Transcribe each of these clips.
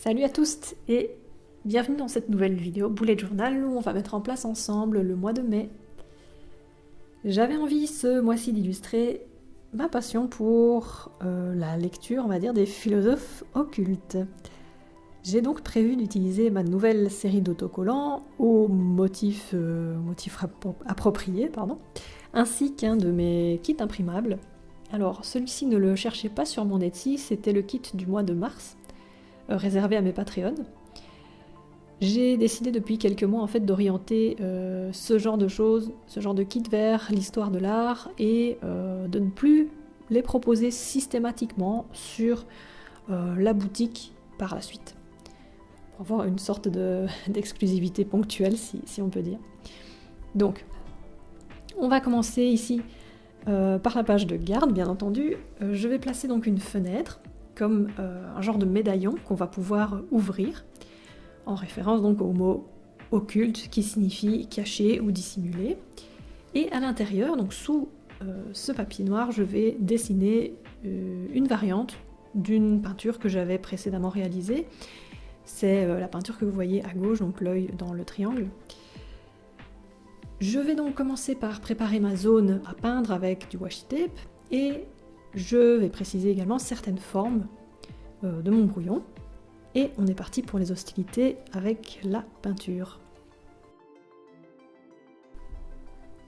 Salut à tous et bienvenue dans cette nouvelle vidéo Bullet Journal où on va mettre en place ensemble le mois de mai. J'avais envie ce mois-ci d'illustrer ma passion pour la lecture, on va dire, des philosophes occultes. J'ai donc prévu d'utiliser ma nouvelle série d'autocollants aux motifs appropriés, ainsi qu'un de mes kits imprimables. Alors celui-ci, ne le cherchez pas sur mon Etsy, c'était le kit du mois de mars, réservé à mes Patreons. J'ai décidé depuis quelques mois en fait d'orienter ce genre de choses, ce genre de kit vers l'histoire de l'art et de ne plus les proposer systématiquement sur la boutique par la suite. Pour avoir une sorte d'exclusivité ponctuelle si on peut dire. Donc, on va commencer ici par la page de garde bien entendu. Je vais placer donc une fenêtre comme un genre de médaillon qu'on va pouvoir ouvrir, en référence donc au mot occulte qui signifie caché ou dissimulé. Et à l'intérieur, donc sous ce papier noir, je vais dessiner une variante d'une peinture que j'avais précédemment réalisée. C'est la peinture que vous voyez à gauche, donc l'œil dans le triangle. Je vais donc commencer par préparer ma zone à peindre avec du washi tape et je vais préciser également certaines formes de mon brouillon. Et on est parti pour les hostilités avec la peinture.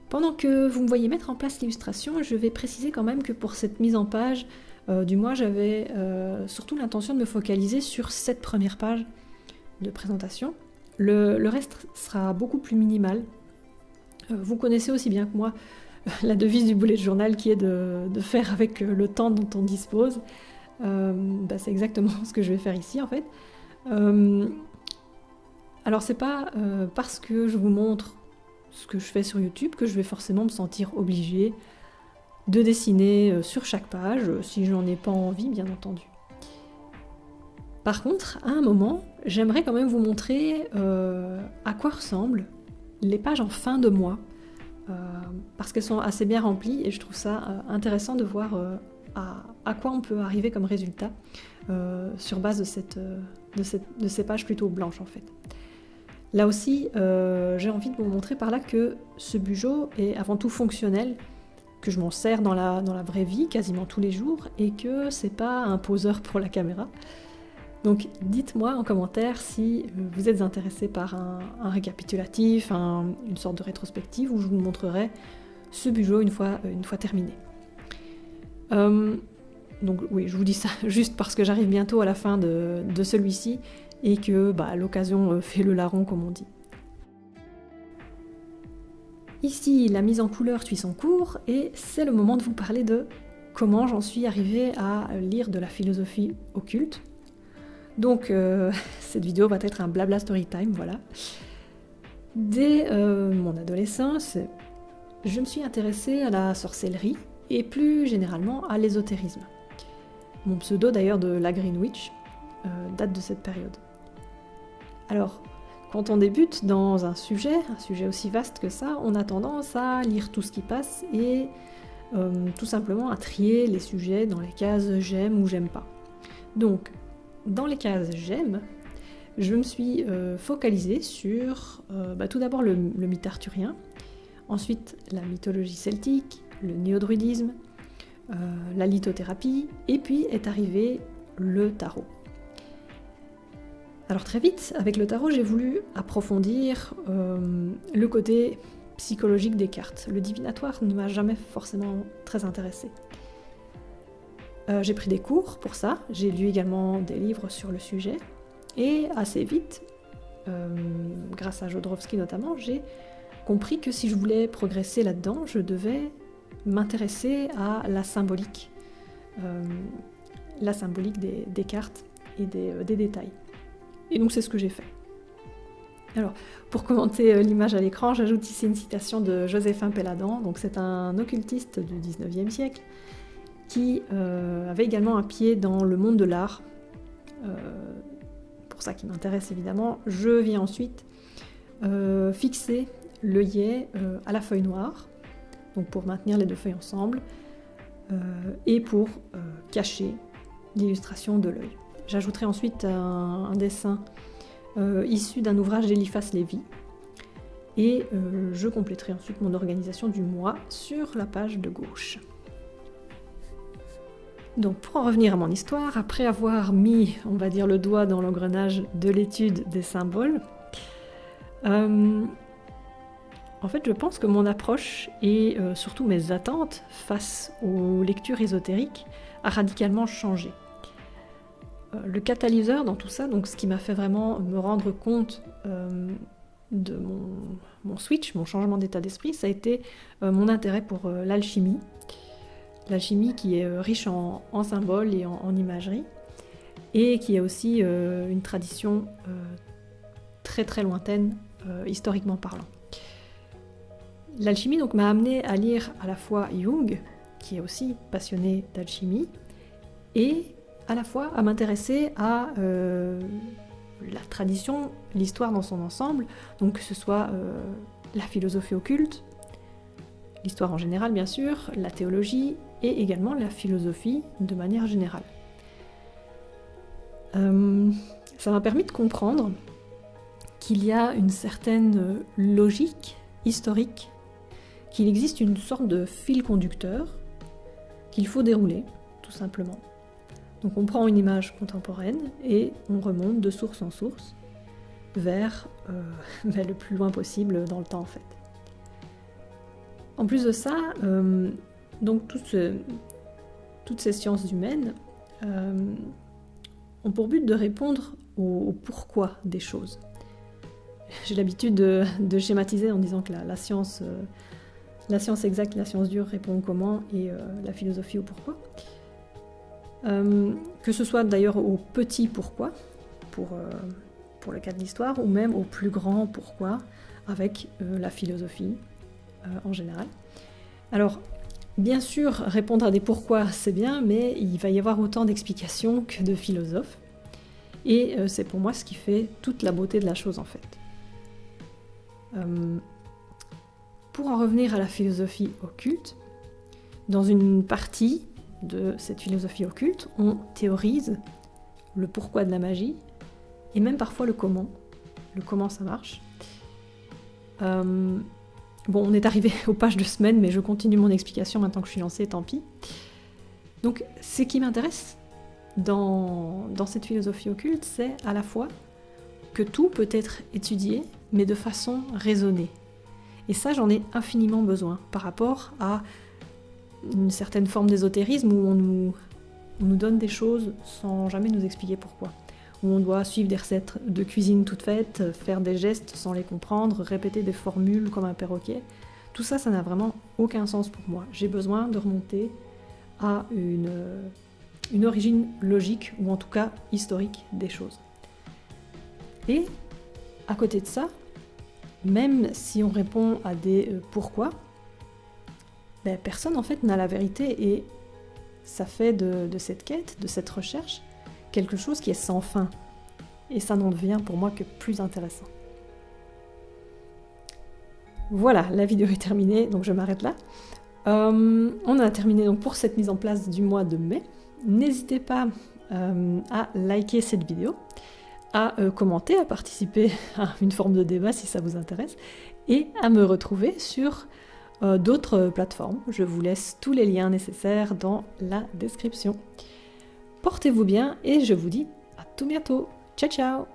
Pendant que vous me voyez mettre en place l'illustration, je vais préciser quand même que pour cette mise en page du mois, j'avais surtout l'intention de me focaliser sur cette première page de présentation. Le reste sera beaucoup plus minimal. Vous connaissez aussi bien que moi la devise du bullet journal qui est de faire avec le temps dont on dispose. C'est exactement ce que je vais faire ici en fait. Alors c'est pas parce que je vous montre ce que je fais sur YouTube que je vais forcément me sentir obligée de dessiner sur chaque page, si j'en ai pas envie bien entendu. Par contre, à un moment, j'aimerais quand même vous montrer à quoi ressemblent les pages en fin de mois, parce qu'elles sont assez bien remplies et je trouve ça intéressant de voir à quoi on peut arriver comme résultat sur base de ces pages plutôt blanches en fait. Là aussi, j'ai envie de vous montrer par là que ce bugeot est avant tout fonctionnel, que je m'en sers dans la vraie vie quasiment tous les jours et que c'est pas un poseur pour la caméra. Donc dites-moi en commentaire si vous êtes intéressé par un récapitulatif, une sorte de rétrospective où je vous montrerai ce bugeot une fois terminé. Donc oui, je vous dis ça juste parce que j'arrive bientôt à la fin de celui-ci et que l'occasion fait le larron comme on dit. Ici, la mise en couleur suit son cours et c'est le moment de vous parler de comment j'en suis arrivée à lire de la philosophie occulte. Donc cette vidéo va être un blabla story time, voilà. Dès mon adolescence, je me suis intéressée à la sorcellerie et plus généralement à l'ésotérisme. Mon pseudo d'ailleurs de la Green Witch date de cette période. Alors, quand on débute dans un sujet aussi vaste que ça, on a tendance à lire tout ce qui passe et tout simplement à trier les sujets dans les cases j'aime ou j'aime pas. Donc, dans les cases j'aime, je me suis focalisée sur tout d'abord le mythe arthurien, ensuite la mythologie celtique, le néo-druidisme, la lithothérapie, et puis est arrivé le tarot. Alors très vite, avec le tarot, j'ai voulu approfondir le côté psychologique des cartes. Le divinatoire ne m'a jamais forcément très intéressée. J'ai pris des cours pour ça, j'ai lu également des livres sur le sujet, et assez vite, grâce à Jodorowsky notamment, j'ai compris que si je voulais progresser là-dedans, je devais m'intéresser à la symbolique des cartes et des détails. Et donc c'est ce que j'ai fait. Alors, pour commenter l'image à l'écran, j'ajoute ici une citation de Joséphin Péladan, donc c'est un occultiste du 19e siècle, qui avait également un pied dans le monde de l'art. Pour ça qui m'intéresse évidemment, je viens ensuite fixer l'œillet à la feuille noire, donc pour maintenir les deux feuilles ensemble, et pour cacher l'illustration de l'œil. j'ajouterai ensuite un dessin issu d'un ouvrage d'Eliphas Lévy. Et je compléterai ensuite mon organisation du mois sur la page de gauche. Donc pour en revenir à mon histoire, après avoir mis, on va dire, le doigt dans l'engrenage de l'étude des symboles, en fait je pense que mon approche et surtout mes attentes face aux lectures ésotériques a radicalement changé. Le catalyseur dans tout ça, donc ce qui m'a fait vraiment me rendre compte de mon switch, mon changement d'état d'esprit, ça a été mon intérêt pour l'alchimie. L'alchimie qui est riche en symboles et en imagerie, et qui est aussi une tradition très très lointaine, historiquement parlant. L'alchimie donc m'a amené à lire à la fois Jung, qui est aussi passionné d'alchimie, et à la fois à m'intéresser à la tradition, l'histoire dans son ensemble, donc que ce soit la philosophie occulte, l'histoire en général bien sûr, la théologie et également la philosophie de manière générale. Ça m'a permis de comprendre qu'il y a une certaine logique historique, qu'il existe une sorte de fil conducteur qu'il faut dérouler, tout simplement. Donc on prend une image contemporaine et on remonte de source en source vers le plus loin possible dans le temps en fait. En plus de ça, donc toutes ces sciences humaines ont pour but de répondre au pourquoi des choses. J'ai l'habitude de schématiser en disant que la science exacte, la science dure répond au comment et la philosophie au pourquoi. Que ce soit d'ailleurs au petit pourquoi, pour le cas de l'histoire, ou même au plus grand pourquoi, avec la philosophie en général. Alors, bien sûr, répondre à des pourquoi, c'est bien, mais il va y avoir autant d'explications que de philosophes. Et c'est pour moi ce qui fait toute la beauté de la chose, en fait. Pour en revenir à la philosophie occulte, dans une partie de cette philosophie occulte, on théorise le pourquoi de la magie, et même parfois le comment ça marche. Bon, on est arrivé aux pages de semaine, mais je continue mon explication maintenant que je suis lancée, tant pis. Donc, ce qui m'intéresse dans cette philosophie occulte, c'est à la fois que tout peut être étudié, mais de façon raisonnée. Et ça, j'en ai infiniment besoin par rapport à une certaine forme d'ésotérisme où on nous donne des choses sans jamais nous expliquer pourquoi. Où on doit suivre des recettes de cuisine toutes faites, faire des gestes sans les comprendre, répéter des formules comme un perroquet. Tout ça, ça n'a vraiment aucun sens pour moi. J'ai besoin de remonter à une origine logique, ou en tout cas historique, des choses. Et à côté de ça, même si on répond à des pourquoi, personne en fait n'a la vérité, et ça fait de cette quête, de cette recherche, quelque chose qui est sans fin. Et ça n'en devient pour moi que plus intéressant. Voilà, la vidéo est terminée, donc je m'arrête là. On a terminé donc pour cette mise en place du mois de mai. N'hésitez pas à liker cette vidéo, à commenter, à participer à une forme de débat si ça vous intéresse, et à me retrouver sur d'autres plateformes. Je vous laisse tous les liens nécessaires dans la description. Portez-vous bien et je vous dis à tout bientôt. Ciao ciao!